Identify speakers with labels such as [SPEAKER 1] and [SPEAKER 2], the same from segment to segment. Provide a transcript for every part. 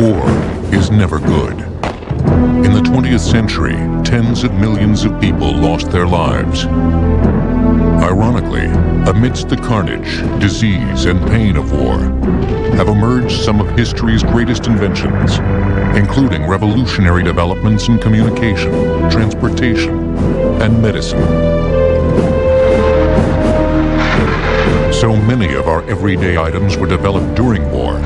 [SPEAKER 1] War is never good. In the 20th century, tens of millions of people lost their lives. Ironically, amidst the carnage, disease, and pain of war, have emerged some of history's greatest inventions, including revolutionary developments in communication, transportation, and medicine. So many of our everyday items were developed during war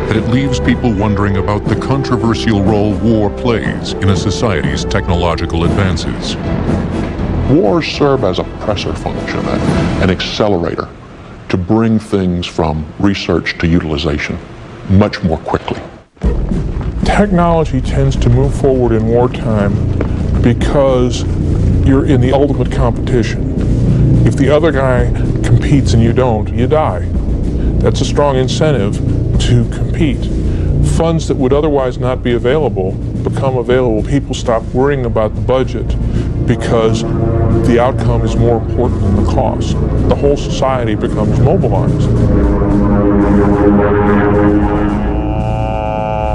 [SPEAKER 1] that it leaves people wondering about the controversial role war plays in a society's technological advances.
[SPEAKER 2] Wars serve as a pressure function, an accelerator to bring things from research to utilization much more quickly.
[SPEAKER 3] Technology tends to move forward in wartime because you're in the ultimate competition. If the other guy competes and you don't, you die. That's a strong incentive to compete. Funds that would otherwise not be available become available. People stop worrying about the budget because the outcome is more important than the cost. The whole society becomes mobilized.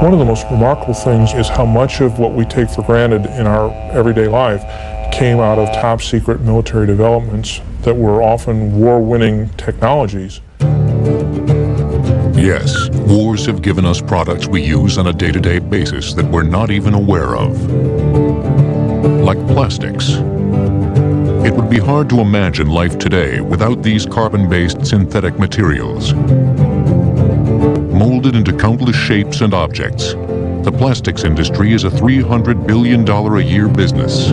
[SPEAKER 3] One of the most remarkable things is how much of what we take for granted in our everyday life came out of top secret military developments that were often war-winning technologies.
[SPEAKER 1] Yes, wars have given us products we use on a day-to-day basis that we're not even aware of. Like plastics. It would be hard to imagine life today without these carbon-based synthetic materials. Molded into countless shapes and objects, the plastics industry is a $300 billion a year business.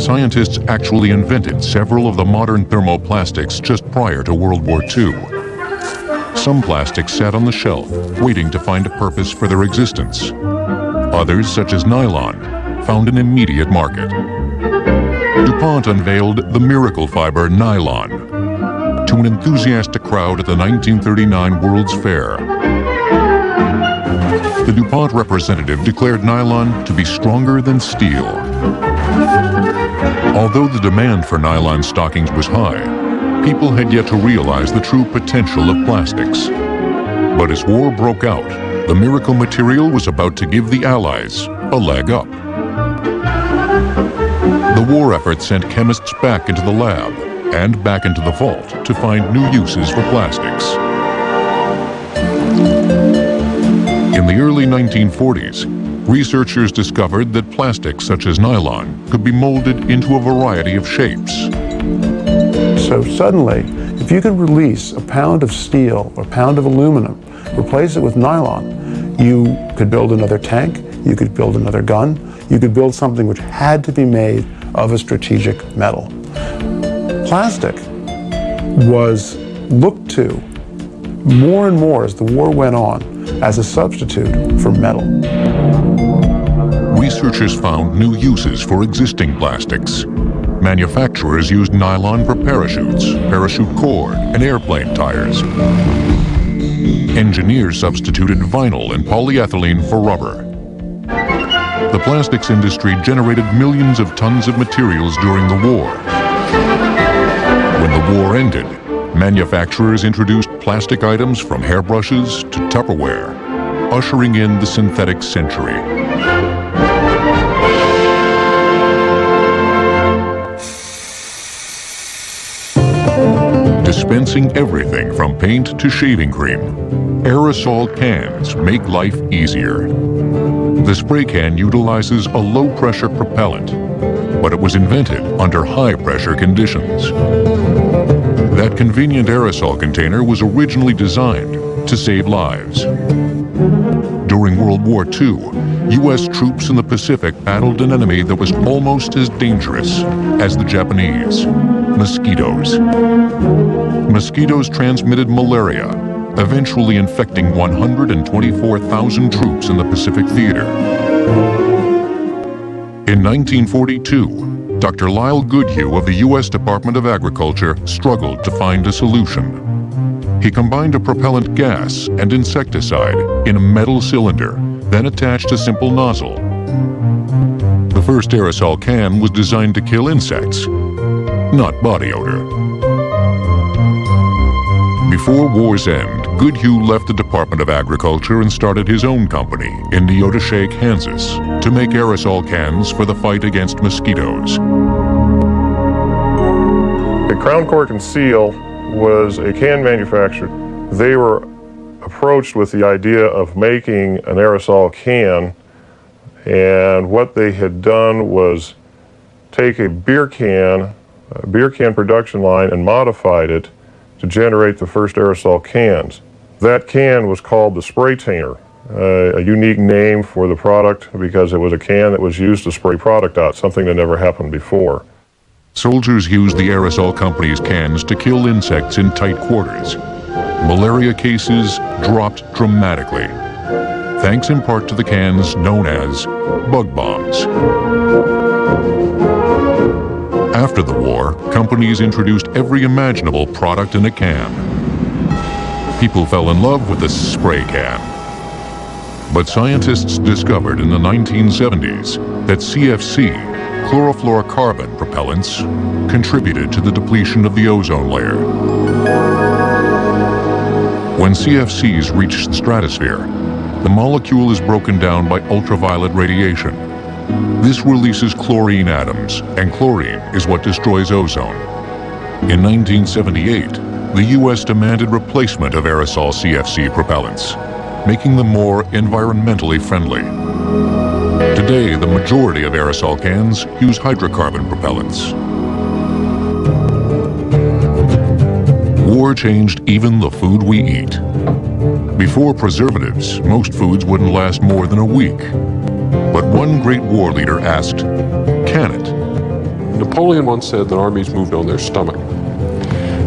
[SPEAKER 1] Scientists actually invented several of the modern thermoplastics just prior to World War II. Some plastics sat on the shelf, waiting to find a purpose for their existence. Others, such as nylon, found an immediate market. DuPont unveiled the miracle fiber nylon to an enthusiastic crowd at the 1939 World's Fair. The DuPont representative declared nylon to be stronger than steel. Although the demand for nylon stockings was high, people had yet to realize the true potential of plastics. But as war broke out, the miracle material was about to give the Allies a leg up. The war effort sent chemists back into the lab and back into the vault to find new uses for plastics. In the early 1940s, researchers discovered that plastics such as nylon could be molded into a variety of shapes.
[SPEAKER 4] So suddenly, if you could release a pound of steel or a pound of aluminum, replace it with nylon, you could build another tank, you could build another gun, you could build something which had to be made of a strategic metal. Plastic was looked to more and more as the war went on as a substitute for metal.
[SPEAKER 1] Researchers found new uses for existing plastics. Manufacturers used nylon for parachutes, parachute cord, and airplane tires. Engineers substituted vinyl and polyethylene for rubber. The plastics industry generated millions of tons of materials during the war. When the war ended, manufacturers introduced plastic items from hairbrushes to Tupperware, ushering in the synthetic century. Dispensing everything from paint to shaving cream, aerosol cans make life easier. The spray can utilizes a low-pressure propellant, but it was invented under high-pressure conditions. That convenient aerosol container was originally designed to save lives. During World War II, U.S. troops in the Pacific battled an enemy that was almost as dangerous as the Japanese: mosquitoes. Mosquitoes transmitted malaria, eventually infecting 124,000 troops in the Pacific Theater. In 1942, Dr. Lyle Goodhue of the U.S. Department of Agriculture struggled to find a solution. He combined a propellant gas and insecticide in a metal cylinder, then attached a simple nozzle. The first aerosol can was designed to kill insects, not body odor. Before war's end, Goodhue left the Department of Agriculture and started his own company in Neodesha, Kansas, to make aerosol cans for the fight against mosquitoes.
[SPEAKER 5] The Crown Cork and Seal was a can manufacturer. They were approached with the idea of making an aerosol can, and what they had done was take a beer can production line, and modified it to generate the first aerosol cans. That can was called the spray tainer, a unique name for the product because it was a can that was used to spray product out, something that never happened before.
[SPEAKER 1] Soldiers used the aerosol company's cans to kill insects in tight quarters. Malaria cases dropped dramatically, thanks in part to the cans known as bug bombs. After the war, companies introduced every imaginable product in a can. People fell in love with the spray can. But scientists discovered in the 1970s that CFC, chlorofluorocarbon propellants, contributed to the depletion of the ozone layer. When CFCs reach the stratosphere, the molecule is broken down by ultraviolet radiation. This releases chlorine atoms, and chlorine is what destroys ozone. In 1978, the U.S. demanded replacement of aerosol CFC propellants, making them more environmentally friendly. Today, the majority of aerosol cans use hydrocarbon propellants. War changed even the food we eat. Before preservatives, most foods wouldn't last more than a week. But one great war leader asked, can it?
[SPEAKER 6] Napoleon once said that armies moved on their stomach.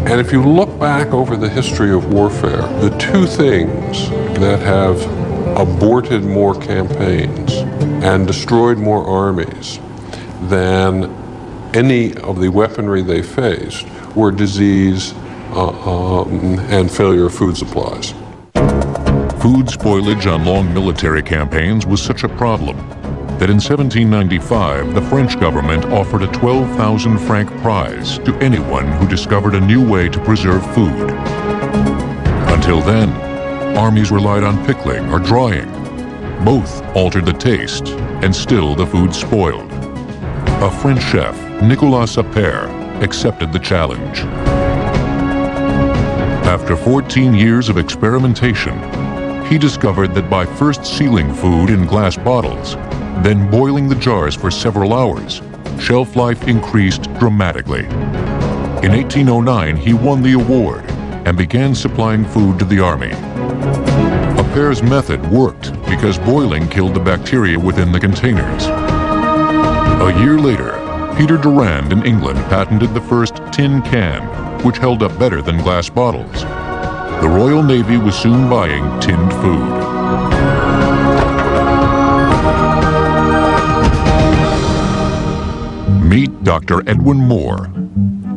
[SPEAKER 6] And if you look back over the history of warfare, the two things that have aborted more campaigns and destroyed more armies than any of the weaponry they faced were disease and failure of food supplies.
[SPEAKER 1] Food spoilage on long military campaigns was such a problem that in 1795, the French government offered a 12,000 franc prize to anyone who discovered a new way to preserve food. Until then, armies relied on pickling or drying. Both altered the taste, and still the food spoiled. A French chef, Nicolas Appert, accepted the challenge. After 14 years of experimentation, he discovered that by first sealing food in glass bottles, then boiling the jars for several hours, shelf life increased dramatically. In 1809, he won the award and began supplying food to the army. Appert's method worked because boiling killed the bacteria within the containers. A year later, Peter Durand in England patented the first tin can, which held up better than glass bottles. The Royal Navy was soon buying tinned food. Meet Dr. Edwin Moore,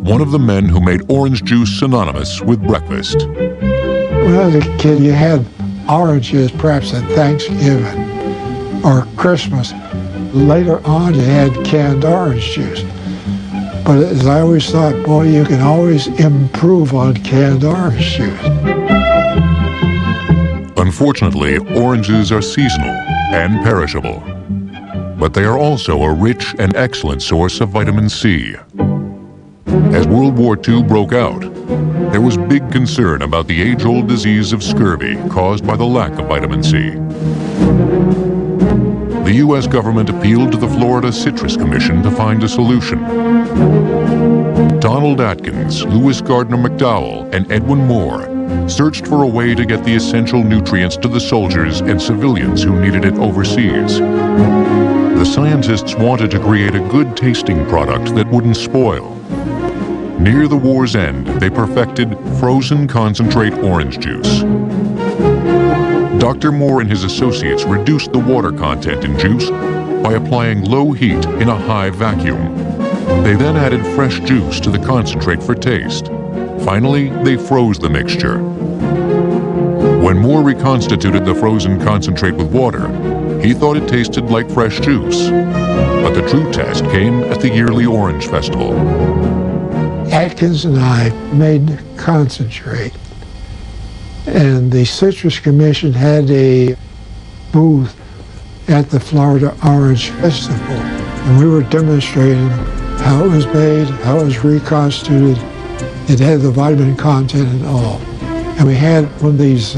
[SPEAKER 1] one of the men who made orange juice synonymous with breakfast.
[SPEAKER 7] When I was a kid, you had orange juice perhaps at Thanksgiving or Christmas. Later on, you had canned orange juice. But as I always thought, boy, you can always improve on canned orange juice. Unfortunately, oranges are seasonal and perishable, but they are also a rich and excellent source of vitamin C. As World War II broke out, there was big concern about the age-old disease of scurvy caused by the lack of vitamin C. The U.S. government appealed to the Florida Citrus Commission to find a solution. Donald Atkins, Lewis Gardner McDowell, and Edwin Moore searched for a way to get the essential nutrients to the soldiers and civilians who needed it overseas. The scientists wanted to create a good-tasting product that wouldn't spoil. Near the war's end, they perfected frozen concentrate orange juice. Dr. Moore and his associates reduced the water content in juice by applying low heat in a high vacuum. They then added fresh juice to the concentrate for taste. Finally, they froze the mixture. When Moore reconstituted the frozen concentrate with water, he thought it tasted like fresh juice. But the true test came at the yearly Orange Festival. Atkins and I made the concentrate,
[SPEAKER 8] And the Citrus Commission had a booth at the Florida Orange Festival. And we were demonstrating how it was made, how it was reconstituted. It had the vitamin content and all. And we had one of these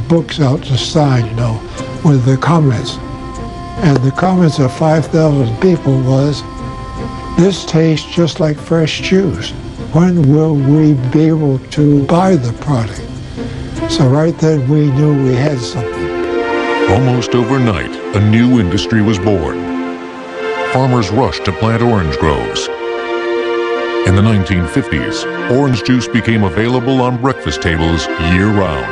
[SPEAKER 8] books out to sign, you know, with the comments. And the comments of 5,000 people was, "This tastes just like fresh juice. When will we be able to buy the product?" So right then we knew we had something.
[SPEAKER 1] Almost overnight, a new industry was born. Farmers rushed to plant orange groves. In the 1950s, orange juice became available on breakfast tables year-round.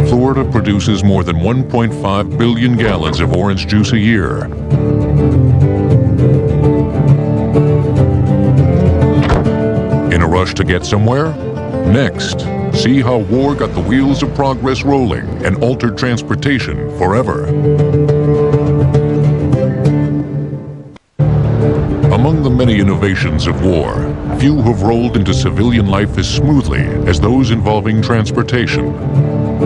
[SPEAKER 1] Florida produces more than 1.5 billion gallons of orange juice a year. In a rush to get somewhere? Next, see how war got the wheels of progress rolling and altered transportation forever. Among the many innovations of war, few have rolled into civilian life as smoothly as those involving transportation.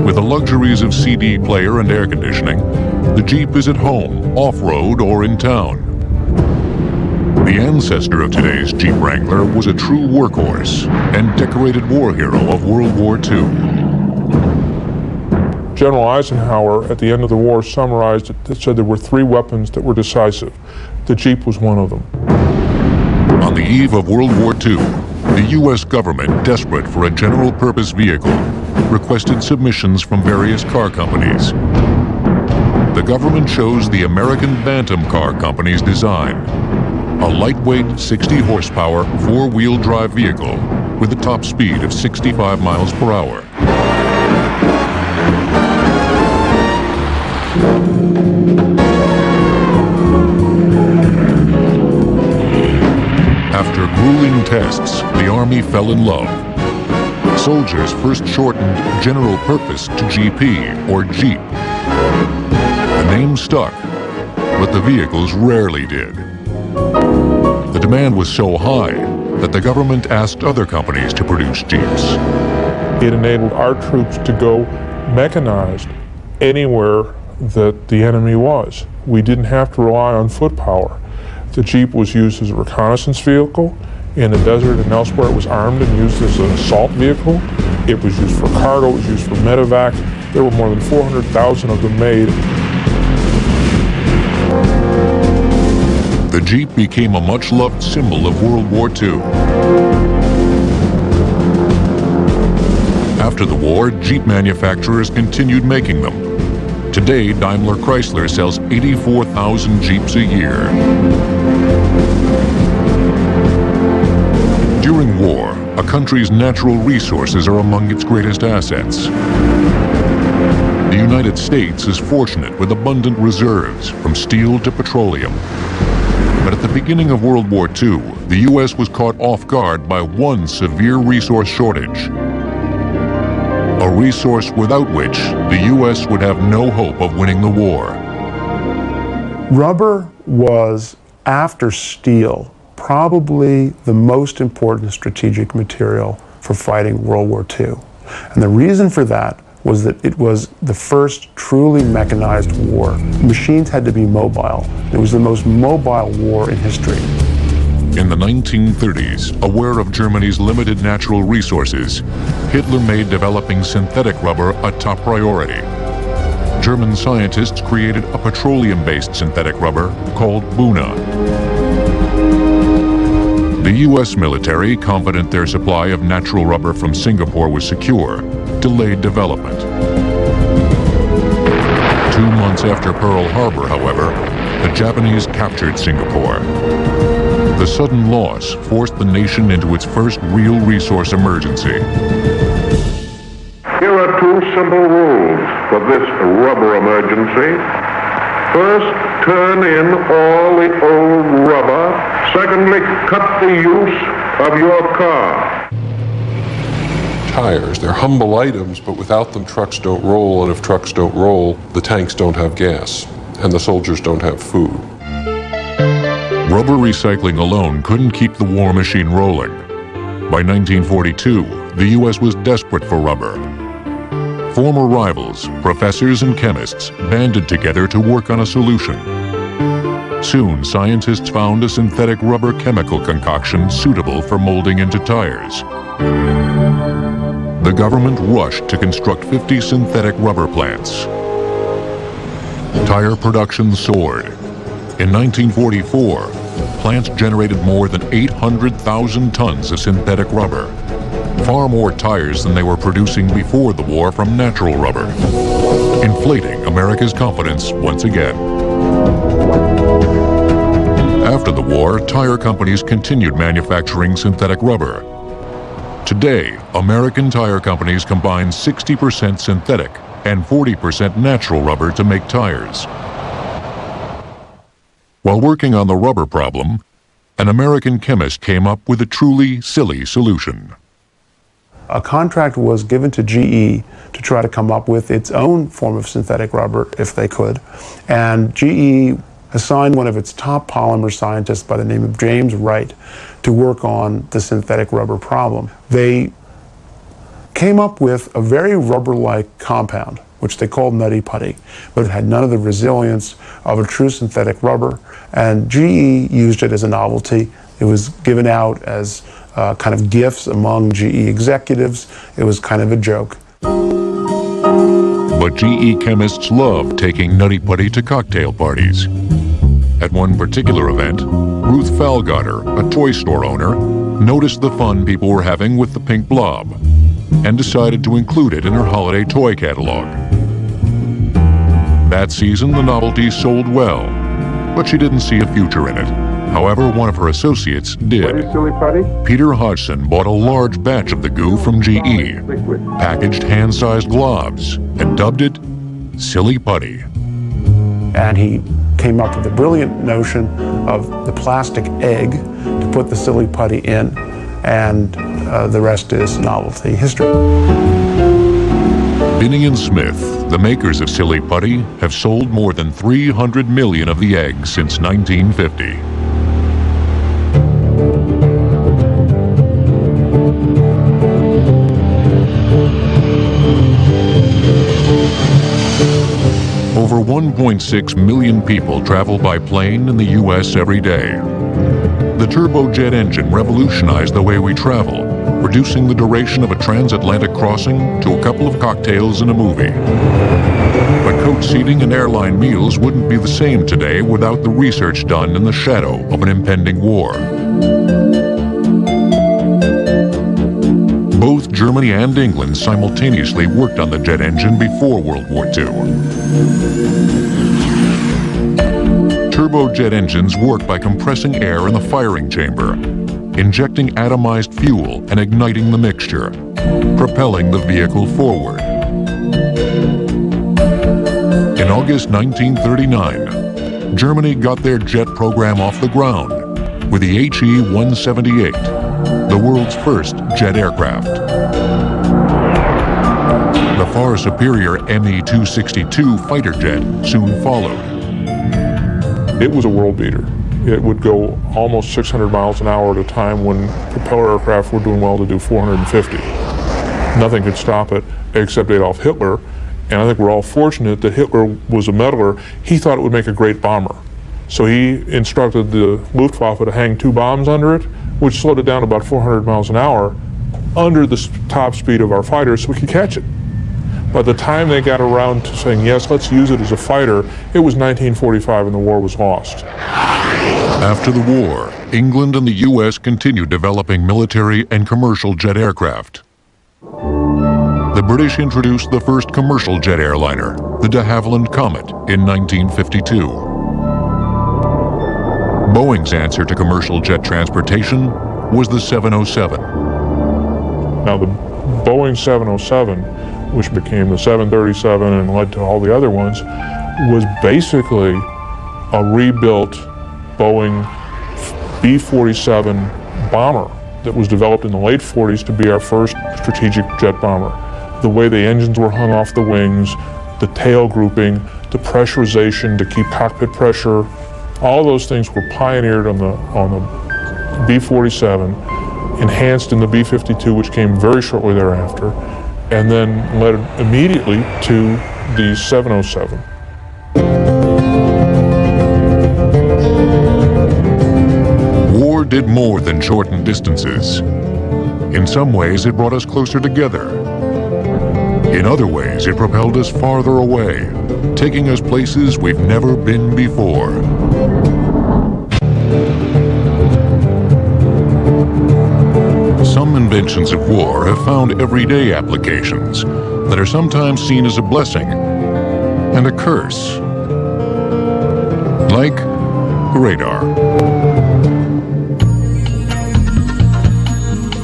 [SPEAKER 1] With the luxuries of CD player and air conditioning, the Jeep is at home, off-road, or in town. The ancestor of today's Jeep Wrangler was a true workhorse and decorated war hero of World War II.
[SPEAKER 3] General Eisenhower, at the end of the war, summarized it that said there were 3 weapons that were decisive. The Jeep was one of them.
[SPEAKER 1] On the eve of World War II, the U.S. government, desperate for a general-purpose vehicle, requested submissions from various car companies. The government chose the American Bantam Car Company's design, a lightweight 60-horsepower, 4-wheel drive vehicle with a top speed of 65 miles per hour. After grueling tests, the Army fell in love. Soldiers first shortened General Purpose to GP, or Jeep. The name stuck, but the vehicles rarely did. The demand was so high that the government asked other companies to produce Jeeps.
[SPEAKER 3] It enabled our troops to go mechanized anywhere that the enemy was. We didn't have to rely on foot power. The Jeep was used as a reconnaissance vehicle. In the desert and elsewhere, it was armed and used as an assault vehicle. It was used for cargo, it was used for medevac. There were more than 400,000 of them made.
[SPEAKER 1] The Jeep became a much-loved symbol of World War II. After the war, Jeep manufacturers continued making them. Today, Daimler Chrysler sells 84,000 Jeeps a year. During war, a country's natural resources are among its greatest assets. The United States is fortunate with abundant reserves, from steel to petroleum. But at the beginning of World War II, the U.S. was caught off guard by one severe resource shortage. A resource without which the U.S. would have no hope of winning the war.
[SPEAKER 4] Rubber was, after steel, probably the most important strategic material for fighting World War II. And the reason for that was that it was the first truly mechanized war. Machines had to be mobile. It was the most mobile war in history.
[SPEAKER 1] In the 1930s, aware of Germany's limited natural resources, Hitler made developing synthetic rubber a top priority. German scientists created a petroleum-based synthetic rubber called Buna. The U.S. military, confident their supply of natural rubber from Singapore was secure, delayed development. 2 months after Pearl Harbor, however, the Japanese captured Singapore. The sudden loss forced the nation into its first real resource emergency.
[SPEAKER 5] Here are 2 simple rules for this rubber emergency. First, turn in all the old rubber. Secondly, cut the use of your car.
[SPEAKER 6] Tires, they're humble items, but without them trucks don't roll, and if trucks don't roll, the tanks don't have gas, and the soldiers don't have food.
[SPEAKER 1] Rubber recycling alone couldn't keep the war machine rolling. By 1942, the U.S. was desperate for rubber. Former rivals, professors and chemists, banded together to work on a solution. Soon, scientists found a synthetic rubber chemical concoction suitable for molding into tires. The government rushed to construct 50 synthetic rubber plants. Tire production soared. In 1944, plants generated more than 800,000 tons of synthetic rubber, far more tires than they were producing before the war from natural rubber, inflating America's confidence once again. After the war, tire companies continued manufacturing synthetic rubber. Today, American tire companies combine 60% synthetic and 40% natural rubber to make tires. While working on the rubber problem, an American chemist came up with a truly silly solution.
[SPEAKER 4] A contract was given to GE to try to come up with its own form of synthetic rubber, if they could, and GE assigned one of its top polymer scientists by the name of James Wright to work on the synthetic rubber problem. They came up with a very rubber-like compound, which they called nutty putty, but it had none of the resilience of a true synthetic rubber, and GE used it as a novelty. It was given out as kind of gifts among GE executives. It was kind of a joke.
[SPEAKER 1] But GE chemists loved taking nutty putty to cocktail parties. At one particular event, Ruth Falgotter, a toy store owner, noticed the fun people were having with the pink blob and decided to include it in her holiday toy catalog. That season, the novelty sold well, but she didn't see a future in it. However, one of her associates did. Peter Hodgson bought a large batch of the goo from GE, packaged hand-sized globs, and dubbed it Silly Putty.
[SPEAKER 4] And he came up with the brilliant notion of the plastic egg to put the silly putty in, and the rest is novelty history.
[SPEAKER 1] Binney and Smith, the makers of Silly Putty, have sold more than 300 million of the eggs since 1950. Over 1.6 million people travel by plane in the U.S. every day. The turbojet engine revolutionized the way we travel, reducing the duration of a transatlantic crossing to a couple of cocktails and a movie. But coach seating and airline meals wouldn't be the same today without the research done in the shadow of an impending war. Both Germany and England simultaneously worked on the jet engine before World War II. Turbojet engines work by compressing air in the firing chamber, injecting atomized fuel and igniting the mixture, propelling the vehicle forward. In August 1939, Germany got their jet program off the ground with the HE-178, the world's first jet aircraft. The far superior Me-262 fighter jet soon followed.
[SPEAKER 3] It was a world beater. It would go almost 600 miles an hour at a time when propeller aircraft were doing well to do 450. Nothing could stop it except Adolf Hitler, and I think we're all fortunate that Hitler was a meddler. He thought it would make a great bomber. So he instructed the Luftwaffe to hang 2 bombs under it, which slowed it down to about 400 miles an hour under the top speed of our fighters so we could catch it. By the time they got around to saying, yes, let's use it as a fighter, it was 1945 and the war was lost.
[SPEAKER 1] After the war, England and the U.S. continued developing military and commercial jet aircraft. The British introduced the first commercial jet airliner, the de Havilland Comet, in 1952. Boeing's answer to commercial jet transportation was the 707.
[SPEAKER 3] Now the Boeing 707, which became the 737 and led to all the other ones, was basically a rebuilt Boeing B-47 bomber that was developed in the late 40s to be our first strategic jet bomber. The way the engines were hung off the wings, the tail grouping, the pressurization to keep cockpit pressure, all those things were pioneered on the B-47 enhanced in the B-52, which came very shortly thereafter, and then led immediately to the 707.
[SPEAKER 1] War did more than shorten distances. In some ways, it brought us closer together. In other ways, it propelled us farther away, taking us places we've never been before. Some inventions of war have found everyday applications that are sometimes seen as a blessing and a curse. Like radar.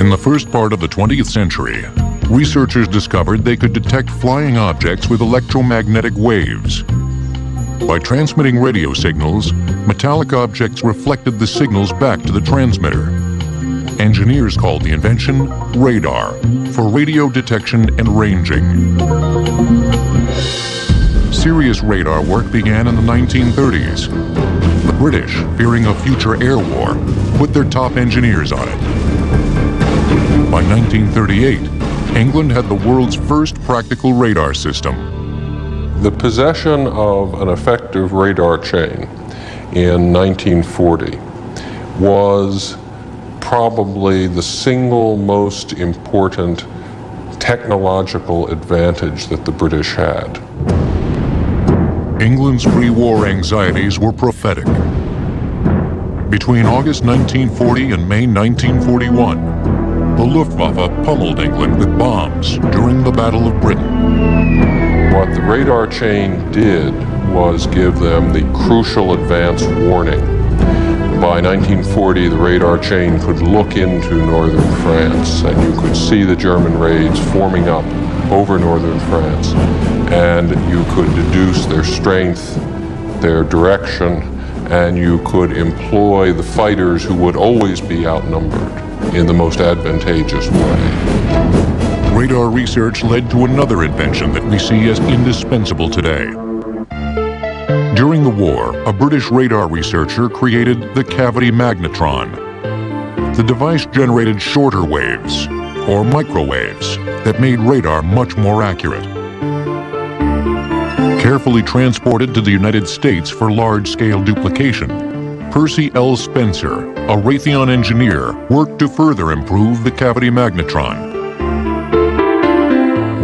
[SPEAKER 1] In the first part of the 20th century, researchers discovered they could detect flying objects with electromagnetic waves. By transmitting radio signals, metallic objects reflected the signals back to the transmitter. Engineers called the invention radar, for radio detection and ranging. Serious radar work began in the 1930s. The British, fearing a future air war, put their top engineers on it. By 1938, England had the world's first practical radar system.
[SPEAKER 6] The possession of an effective radar chain in 1940 was probably the single most important technological advantage that the British had.
[SPEAKER 1] England's pre-war anxieties were prophetic. Between August 1940 and May 1941, the Luftwaffe pummeled England with bombs during the Battle of Britain.
[SPEAKER 6] What the radar chain did was give them the crucial advance warning. By 1940, the radar chain could look into northern France, and you could see the German raids forming up over northern France, and you could deduce their strength, their direction, and you could employ the fighters who would always be outnumbered in the most advantageous way.
[SPEAKER 1] Radar research led to another invention that we see as indispensable today. During the war, a British radar researcher created the cavity magnetron. The device generated shorter waves, or microwaves, that made radar much more accurate. Carefully transported to the United States for large-scale duplication, Percy L. Spencer, a Raytheon engineer, worked to further improve the cavity magnetron.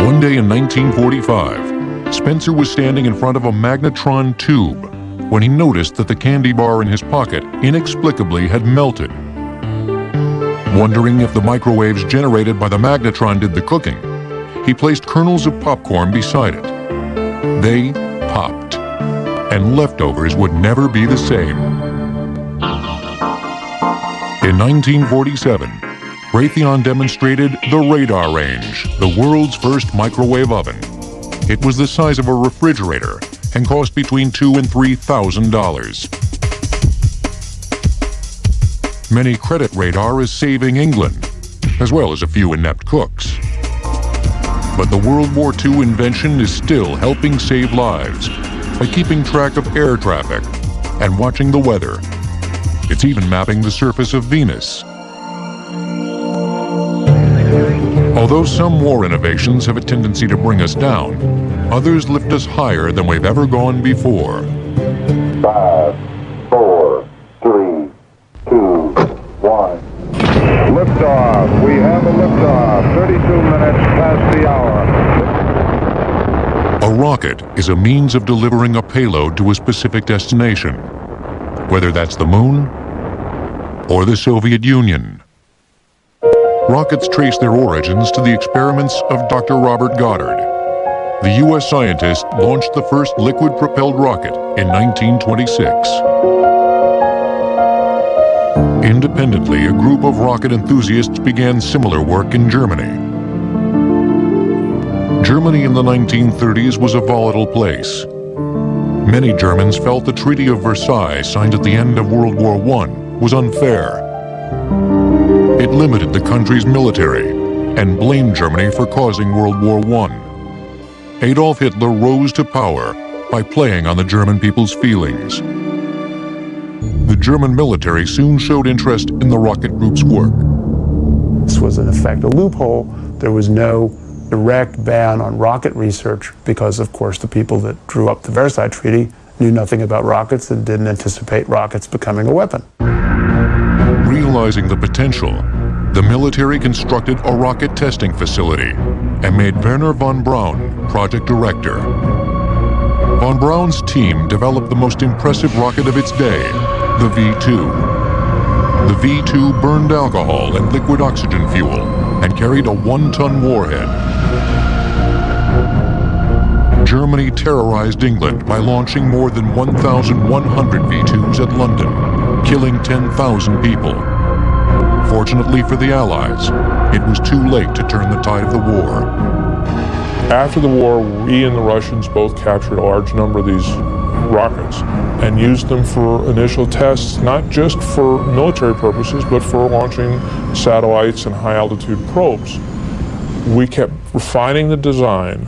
[SPEAKER 1] One day in 1945, Spencer was standing in front of a magnetron tube when he noticed that the candy bar in his pocket inexplicably had melted. Wondering if the microwaves generated by the magnetron did the cooking, he placed kernels of popcorn beside it. They popped, and leftovers would never be the same. In 1947, Raytheon demonstrated the radar range, the world's first microwave oven. It was the size of a refrigerator and cost between $2,000 and $3,000. Many credit radar as saving England, as well as a few inept cooks. But the World War II invention is still helping save lives by keeping track of air traffic and watching the weather. It's even mapping the surface of Venus. Although some war innovations have a tendency to bring us down, others lift us higher than we've ever gone before.
[SPEAKER 9] 5, 4, 3, 2, 1. Liftoff. We have a liftoff. 32 minutes past the hour.
[SPEAKER 1] A rocket is a means of delivering a payload to a specific destination, whether that's the moon or the Soviet Union. Rockets trace their origins to the experiments of Dr. Robert Goddard. The U.S. scientist launched the first liquid-propelled rocket in 1926. Independently, a group of rocket enthusiasts began similar work in Germany. Germany in the 1930s was a volatile place. Many Germans felt the Treaty of Versailles, signed at the end of World War I, was unfair. It limited the country's military and blamed Germany for causing World War I. Adolf Hitler rose to power by playing on the German people's feelings. The German military soon showed interest in the rocket group's work.
[SPEAKER 4] This was in effect a loophole. There was no direct ban on rocket research because, of course, the people that drew up the Versailles Treaty knew nothing about rockets and didn't anticipate rockets becoming a weapon.
[SPEAKER 1] Realizing the potential, the military constructed a rocket testing facility and made Werner von Braun project director. Von Braun's team developed the most impressive rocket of its day, the V-2. The V-2 burned alcohol and liquid oxygen fuel and carried a 1-ton warhead. Germany terrorized England by launching more than 1,100 V-2s at London, killing 10,000 people. Fortunately for the Allies, it was too late to turn the tide of the war.
[SPEAKER 3] After the war, we and the Russians both captured a large number of these rockets and used them for initial tests, not just for military purposes, but for launching satellites and high-altitude probes. We kept refining the design,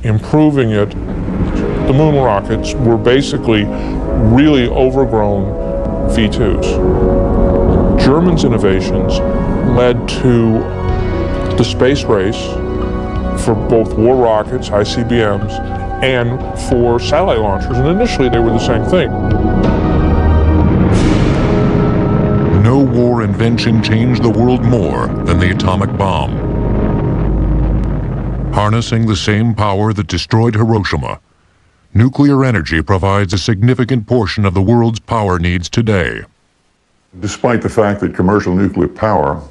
[SPEAKER 3] improving it. The moon rockets were basically really overgrown V-2s. Germans' innovations led to the space race for both war rockets, ICBMs, and for satellite launchers, and initially they were the same thing.
[SPEAKER 1] No war invention changed the world more than the atomic bomb. Harnessing the same power that destroyed Hiroshima, nuclear energy provides a significant portion of the world's power needs today.
[SPEAKER 2] Despite the fact that commercial nuclear power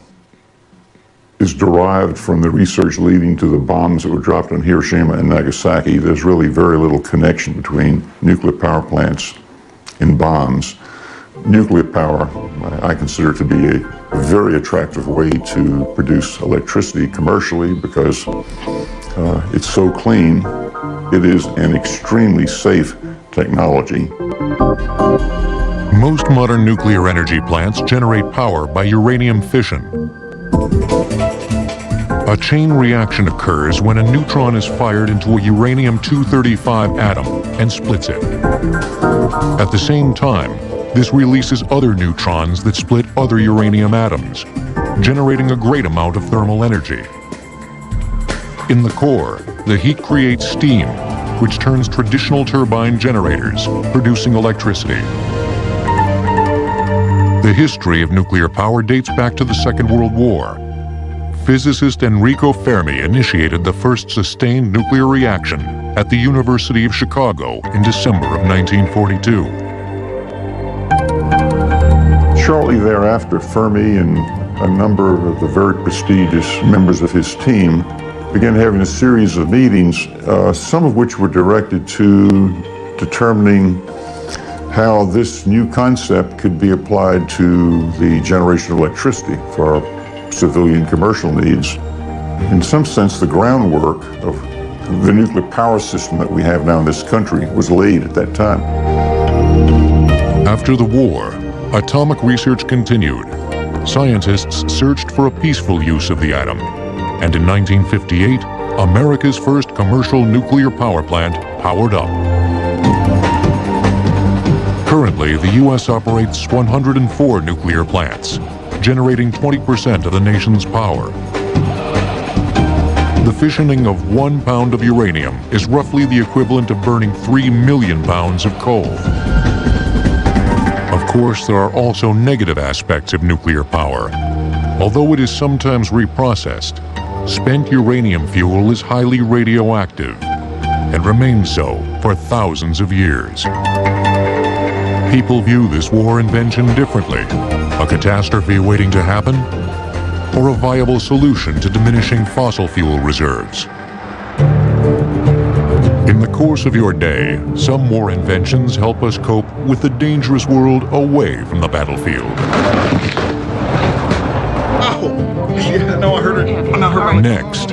[SPEAKER 2] is derived from the research leading to the bombs that were dropped on Hiroshima and Nagasaki, there's really very little connection between nuclear power plants and bombs. Nuclear power, I consider to be a very attractive way to produce electricity commercially because it's so clean. It is an extremely safe technology.
[SPEAKER 1] Most modern nuclear energy plants generate power by uranium fission. A chain reaction occurs when a neutron is fired into a uranium-235 atom and splits it. At the same time, this releases other neutrons that split other uranium atoms, generating a great amount of thermal energy. In the core, the heat creates steam, which turns traditional turbine generators, producing electricity. The history of nuclear power dates back to the Second World War. Physicist Enrico Fermi initiated the first sustained nuclear reaction at the University of Chicago in December of 1942.
[SPEAKER 2] Shortly thereafter, Fermi and a number of the very prestigious members of his team began having a series of meetings, some of which were directed to determining how this new concept could be applied to the generation of electricity for civilian commercial needs. In some sense, the groundwork of the nuclear power system that we have now in this country was laid at that time.
[SPEAKER 1] After the war, atomic research continued. Scientists searched for a peaceful use of the atom, and in 1958, America's first commercial nuclear power plant powered up. Currently, the U.S. operates 104 nuclear plants, generating 20% of the nation's power. The fissioning of 1 pound of uranium is roughly the equivalent of burning 3 million pounds of coal. Of course, there are also negative aspects of nuclear power. Although it is sometimes reprocessed, spent uranium fuel is highly radioactive and remains so for thousands of years. People view this war invention differently: a catastrophe waiting to happen, or a viable solution to diminishing fossil fuel reserves. In the course of your day, some war inventions help us cope with the dangerous world away from the battlefield.
[SPEAKER 10] No, I heard it. I'm not hurt.
[SPEAKER 1] Next,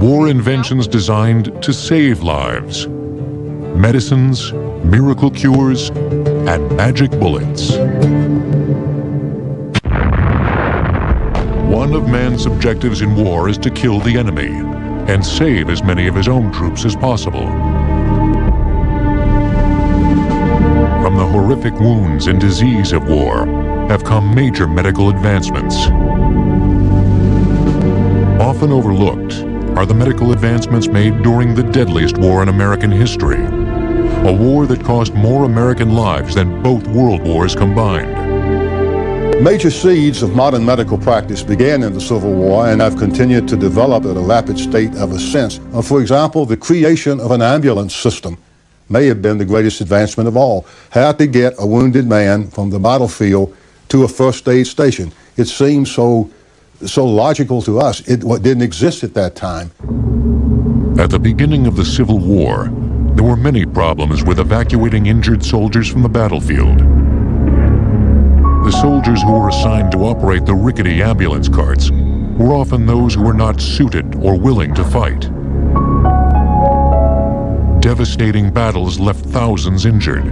[SPEAKER 1] war inventions designed to save lives. Medicines, miracle cures, and magic bullets. One of man's objectives in war is to kill the enemy and save as many of his own troops as possible. From the horrific wounds and disease of war have come major medical advancements. Often overlooked are the medical advancements made during the deadliest war in American history, a war that cost more American lives than both world wars combined.
[SPEAKER 11] Major seeds of modern medical practice began in the Civil War and have continued to develop at a rapid state ever since. For example, the creation of an ambulance system may have been the greatest advancement of all. How to get a wounded man from the battlefield to a first aid station. It seems so logical to us. It didn't exist at that time.
[SPEAKER 1] At the beginning of the Civil War, there were many problems with evacuating injured soldiers from the battlefield. The soldiers who were assigned to operate the rickety ambulance carts were often those who were not suited or willing to fight. Devastating battles left thousands injured.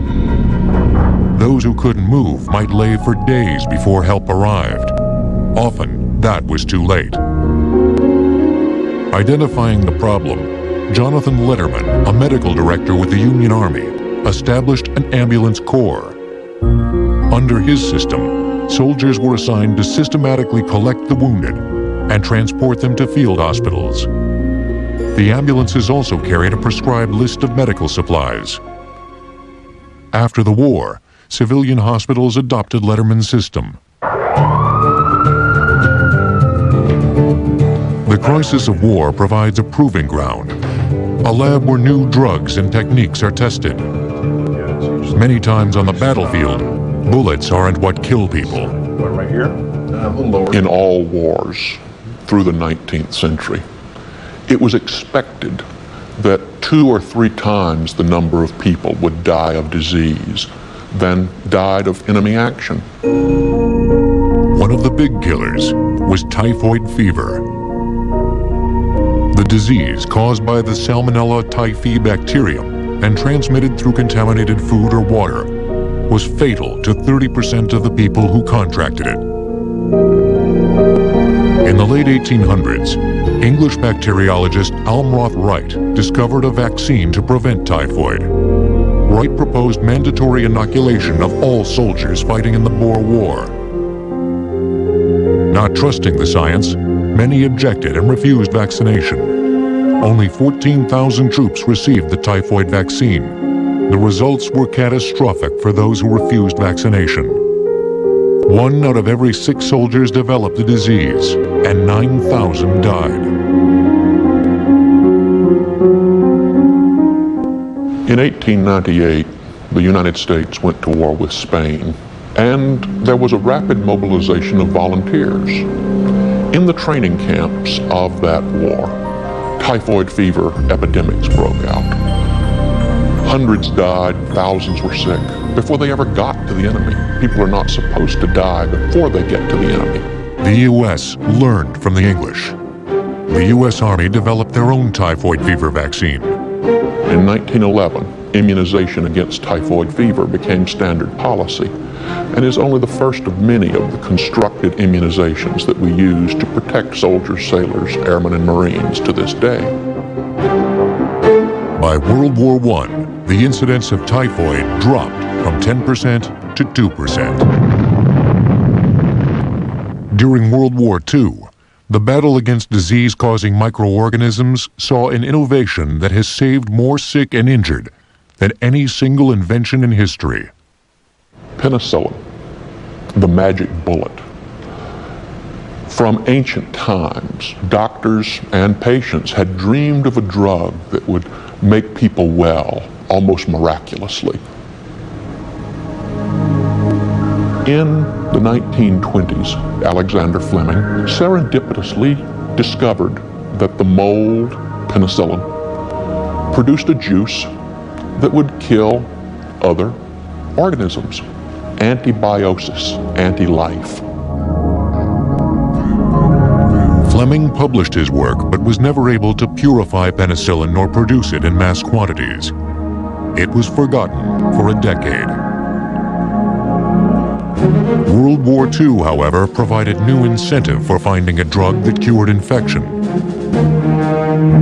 [SPEAKER 1] Those who couldn't move might lay for days before help arrived. Often, that was too late. Identifying the problem, Jonathan Letterman, a medical director with the Union Army, established an ambulance corps. Under his system, soldiers were assigned to systematically collect the wounded and transport them to field hospitals. The ambulances also carried a prescribed list of medical supplies. After the war, civilian hospitals adopted Letterman's system. The crisis of war provides a proving ground, a lab where new drugs and techniques are tested. Many times on the battlefield, bullets aren't what kill people.
[SPEAKER 5] Right here? A little lower.
[SPEAKER 6] In all wars through the 19th century, it was expected that 2 or 3 times the number of people would die of disease than died of enemy action.
[SPEAKER 1] One of the big killers was typhoid fever. The disease caused by the Salmonella typhi bacterium and transmitted through contaminated food or water was fatal to 30% of the people who contracted it. In the late 1800s, English bacteriologist Almroth Wright discovered a vaccine to prevent typhoid. Wright proposed mandatory inoculation of all soldiers fighting in the Boer War. Not trusting the science, many objected and refused vaccination. Only 14,000 troops received the typhoid vaccine. The results were catastrophic for those who refused vaccination. 1 out of every 6 soldiers developed the disease, and 9,000 died.
[SPEAKER 6] In 1898, the United States went to war with Spain, and there was a rapid mobilization of volunteers. In the training camps of that war, typhoid fever epidemics broke out. Hundreds died, thousands were sick before they ever got to the enemy. People are not supposed to die before they get to the enemy.
[SPEAKER 1] The U.S. learned from the English. The U.S. Army developed their own typhoid fever vaccine.
[SPEAKER 6] In 1911, immunization against typhoid fever became standard policy and is only the first of many of the constructed immunizations that we use to protect soldiers, sailors, airmen, and Marines to this day.
[SPEAKER 1] By World War I, the incidence of typhoid dropped from 10% to 2%. During World War II, the battle against disease-causing microorganisms saw an innovation that has saved more sick and injured than any single invention in history.
[SPEAKER 6] Penicillin, the magic bullet. From ancient times, doctors and patients had dreamed of a drug that would make people well, almost miraculously. In the 1920s, Alexander Fleming serendipitously discovered that the mold penicillin produced a juice that would kill other organisms. Antibiosis, anti-life.
[SPEAKER 1] Fleming published his work but was never able to purify penicillin nor produce it in mass quantities. It was forgotten for a decade. World War II, however, provided new incentive for finding a drug that cured infection.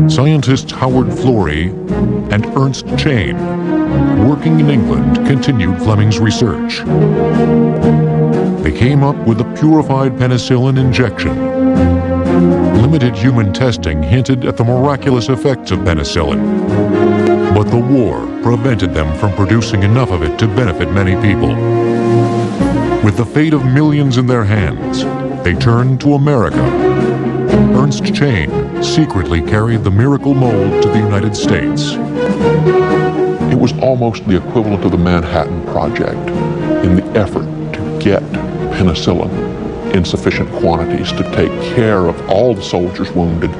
[SPEAKER 1] Scientists Howard Florey and Ernst Chain, working in England, continued Fleming's research. They came up with a purified penicillin injection. Limited human testing hinted at the miraculous effects of penicillin, but the war prevented them from producing enough of it to benefit many people. With the fate of millions in their hands, they turned to America. Ernst Chain secretly carried the miracle mold to the United States.
[SPEAKER 3] It was almost the equivalent of the Manhattan Project in the effort to get penicillin in sufficient quantities to take care of all the soldiers wounded.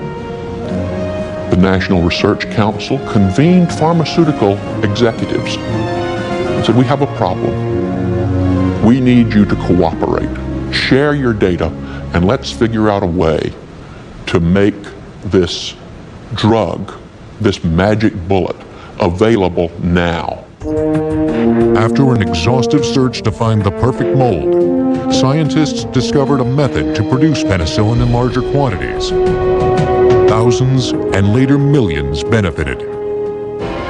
[SPEAKER 3] The National Research Council convened pharmaceutical executives and said, we have a problem. We need you to cooperate. Share your data, and let's figure out a way to make this drug, this magic bullet, available now.
[SPEAKER 1] After an exhaustive search to find the perfect mold, scientists discovered a method to produce penicillin in larger quantities. Thousands and later millions benefited.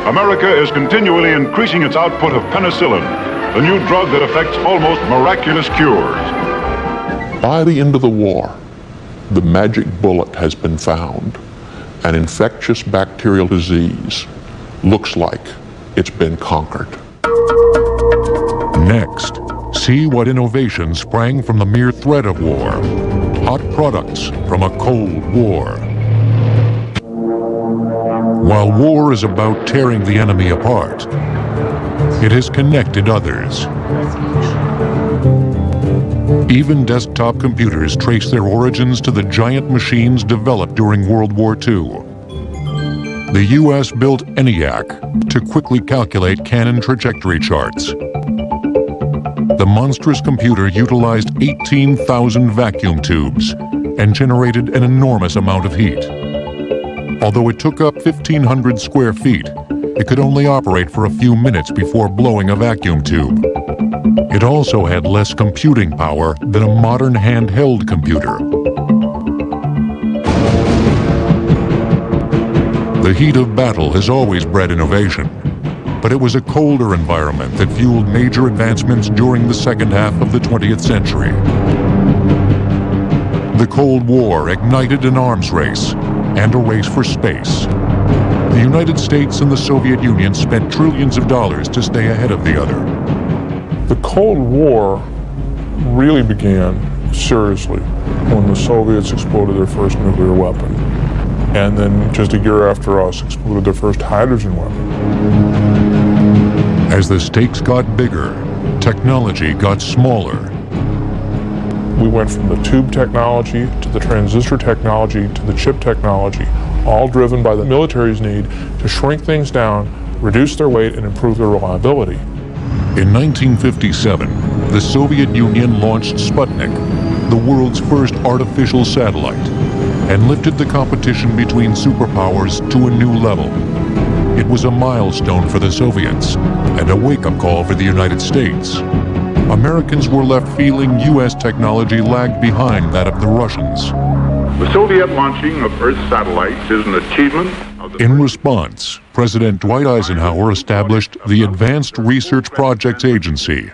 [SPEAKER 9] America is continually increasing its output of penicillin, the new drug that effects almost miraculous cures.
[SPEAKER 3] By the end of the war, the magic bullet has been found. An infectious bacterial disease looks like it's been conquered.
[SPEAKER 1] Next, see what innovation sprang from the mere threat of war. Hot products from a Cold War. While war is about tearing the enemy apart, it has connected others. Even desktop computers trace their origins to the giant machines developed during World War II. The U.S. built ENIAC to quickly calculate cannon trajectory charts. The monstrous computer utilized 18,000 vacuum tubes and generated an enormous amount of heat. Although it took up 1,500 square feet, it could only operate for a few minutes before blowing a vacuum tube. It also had less computing power than a modern handheld computer. The heat of battle has always bred innovation, but it was a colder environment that fueled major advancements during the second half of the 20th century. The Cold War ignited an arms race and a race for space. The United States and the Soviet Union spent trillions of dollars to stay ahead of the other.
[SPEAKER 3] The Cold War really began seriously when the Soviets exploded their first nuclear weapon, and then just a year after us exploded their first hydrogen weapon.
[SPEAKER 1] As the stakes got bigger, technology got smaller.
[SPEAKER 3] We went from the tube technology to the transistor technology to the chip technology, all driven by the military's need to shrink things down, reduce their weight, and improve their reliability.
[SPEAKER 1] In 1957, the Soviet Union launched Sputnik, the world's first artificial satellite, and lifted the competition between superpowers to a new level. It was a milestone for the Soviets and a wake-up call for the United States. Americans were left feeling U.S. technology lagged behind that of the Russians.
[SPEAKER 9] The Soviet launching of Earth satellites is an achievement of the...
[SPEAKER 1] In response, President Dwight Eisenhower established the Advanced Research Projects Agency,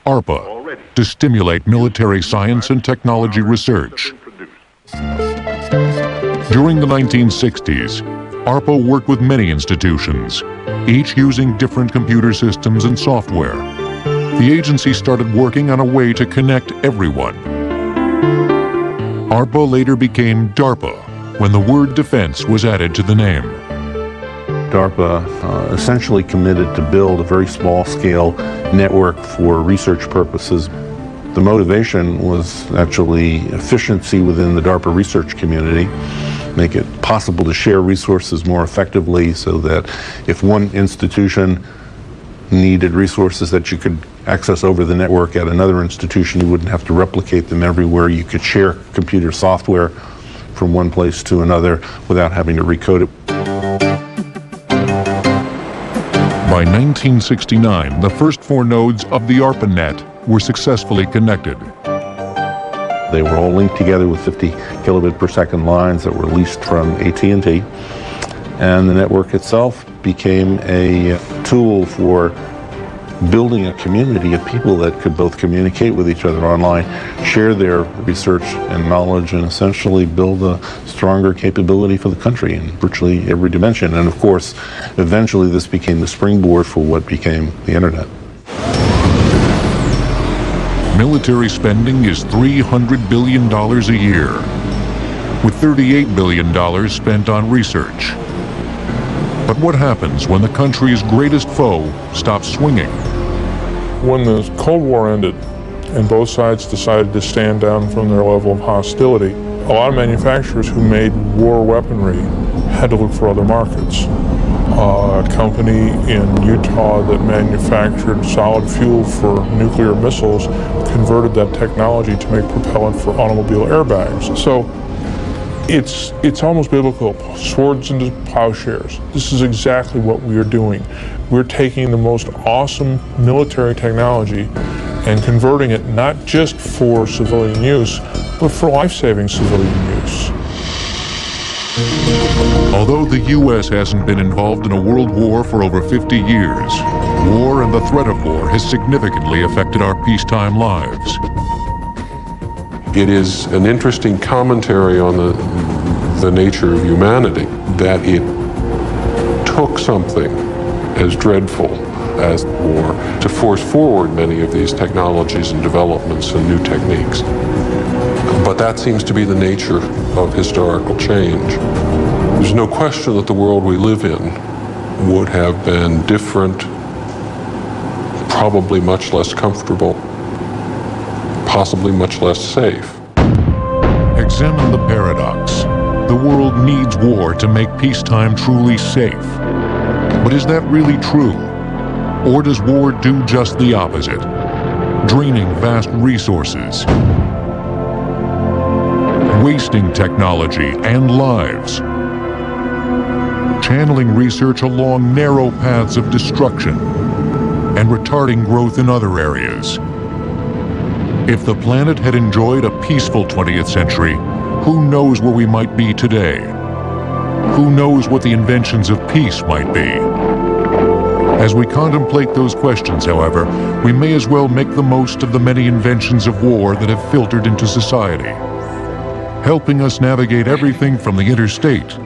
[SPEAKER 1] ARPA, to stimulate military science and technology research. During the 1960s, ARPA worked with many institutions, each using different computer systems and software. The agency started working on a way to connect everyone. ARPA later became DARPA when the word defense was added to the name.
[SPEAKER 12] DARPA essentially committed to build a very small-scale network for research purposes. The motivation was actually efficiency within the DARPA research community, make it possible to share resources more effectively so that if one institution needed resources that you could access over the network at another institution, you wouldn't have to replicate them everywhere. You could share computer software from one place to another without having to recode it.
[SPEAKER 1] By 1969, the first 4 nodes of the ARPANET were successfully connected.
[SPEAKER 12] They were all linked together with 50 kilobit per second lines that were leased from AT&T, and the network itself became a tool for building a community of people that could both communicate with each other online, share their research and knowledge, and essentially build a stronger capability for the country in virtually every dimension. And of course, eventually this became the springboard for what became the internet.
[SPEAKER 1] Military spending is $300 billion a year, with $38 billion spent on research. But what happens when the country's greatest foe stops swinging?
[SPEAKER 3] When the Cold War ended and both sides decided to stand down from their level of hostility, a lot of manufacturers who made war weaponry had to look for other markets. A company in Utah that manufactured solid fuel for nuclear missiles converted that technology to make propellant for automobile airbags. So it's almost biblical, swords into plowshares. This is exactly what we are doing. We're taking the most awesome military technology and converting it not just for civilian use, but for life-saving civilian use.
[SPEAKER 1] Although the U.S. hasn't been involved in a world war for over 50 years, war and the threat of war has significantly affected our peacetime lives.
[SPEAKER 6] It is an interesting commentary on the nature of humanity that it took something as dreadful as war to force forward many of these technologies and developments and new techniques. But that seems to be the nature of historical change. There's no question that the world we live in would have been different, probably much less comfortable, possibly much less safe.
[SPEAKER 1] Examine the paradox. The world needs war to make peacetime truly safe. But is that really true? Or does war do just the opposite, draining vast resources, wasting technology and lives, channeling research along narrow paths of destruction, and retarding growth in other areas? If the planet had enjoyed a peaceful 20th century, who knows where we might be today? Who knows what the inventions of peace might be? As we contemplate those questions, however, we may as well make the most of the many inventions of war that have filtered into society, helping us navigate everything from the interstate